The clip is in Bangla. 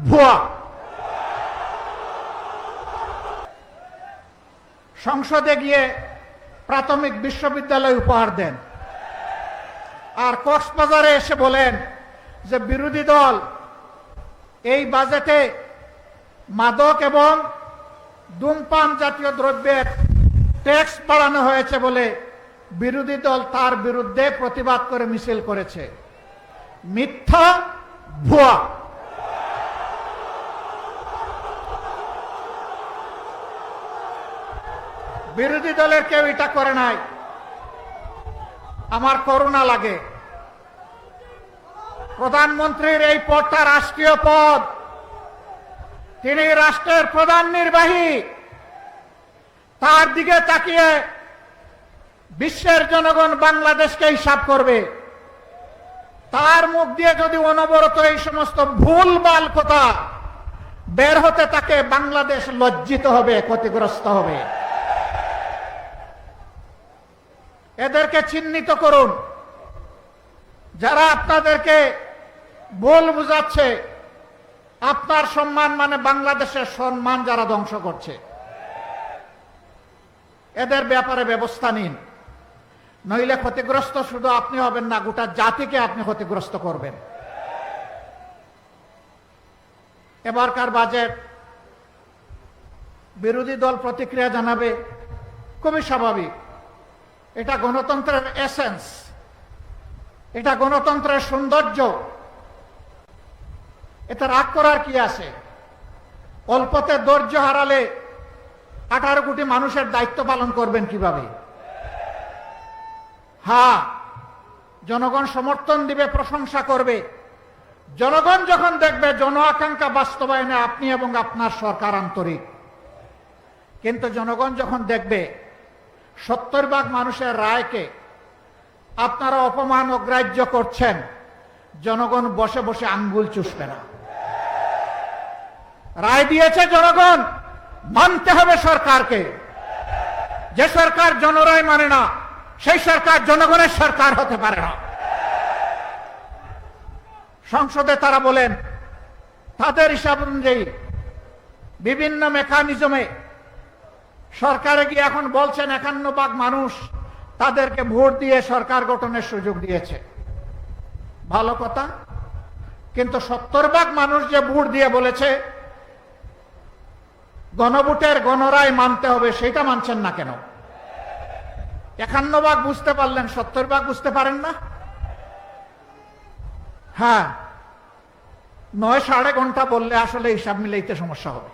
ভুয়া। সংসদে গিয়ে প্রাথমিক বিশ্ববিদ্যালয় উপহার দেন, আর কক্সবাজারে এসে বলেন যে বিরোধী দল এই বাজেটে মাদক এবং ধূমপান জাতীয় দ্রব্যের ট্যাক্স বাড়ানো হয়েছে বলে বিরোধী দল তার বিরুদ্ধে প্রতিবাদ করে মিছিল করেছে। মিথ্যা, ভুয়া। বিরোধী দলের কেউ এটা করে নাই। আমার করুণা লাগে, প্রধানমন্ত্রীর এই পদটা রাষ্ট্রীয় পদ, তিনি রাষ্ট্রের প্রধান নির্বাহী, তার দিকে তাকিয়ে বিশ্বের জনগণ বাংলাদেশকে হিসাব করবে। তার মুখ দিয়ে যদি অনবরত এই সমস্ত ভুলভাল কথা বের হতে থাকে, বাংলাদেশ লজ্জিত হবে, ক্ষতিগ্রস্ত হবে। এদেরকে চিহ্নিত করুন, যারা আপনাদেরকে ভুল বুঝাচ্ছে। আপনার সম্মান মানে বাংলাদেশের সম্মান যারা ধ্বংস করছে, এদের ব্যাপারে ব্যবস্থা নিন, নইলে ক্ষতিগ্রস্ত শুধু আপনি হবেন না, গোটা জাতিকে আপনি ক্ষতিগ্রস্ত করবেন। এবারকার বাজেট বিরোধী দল প্রতিক্রিয়া জানাবে, খুবই স্বাভাবিক। এটা গণতন্ত্রের এসেন্স, এটা গণতন্ত্রের সৌন্দর্য। এতে রাগ করার কি আছে? অল্পতে ধৈর্য হারালে 18 কোটি মানুষের দায়িত্ব পালন করবেন কিভাবে? হ্যাঁ, জনগণ সমর্থন দিবে, প্রশংসা করবে। জনগণ যখন দেখবে জন আকাঙ্ক্ষা বাস্তবায়নে আপনি এবং আপনার সরকার আন্তরিক। কিন্তু জনগণ যখন দেখবে 70% মানুষের রায়কে আপনারা অপমান অগ্রাহ্য করছেন, জনগণ বসে বসে আঙ্গুল চুষবে না। রায় দিয়েছে জনগণ, মানতে হবে সরকারকে। যে সরকার জনরায় মানে না, সেই সরকার জনগণের সরকার হতে পারে না। সংসদে তারা বলেন তাদের হিসাব অনুযায়ী বিভিন্ন মেকানিজমে সরকারে গিয়ে এখন বলছেন 51% মানুষ তাদেরকে ভোট দিয়ে সরকার গঠনের সুযোগ দিয়েছে। ভালো কথা, কিন্তু 70% মানুষ যে ভোট দিয়ে বলেছে গণভোটের গণরায় মানতে হবে, সেটা মানছেন না কেন? 51% বুঝতে পারলেন, 70% বুঝতে পারেন না? হ্যাঁ, 9 সাড়ে ঘন্টা বললে আসলে হিসাব মিলাইতে সমস্যা হবে।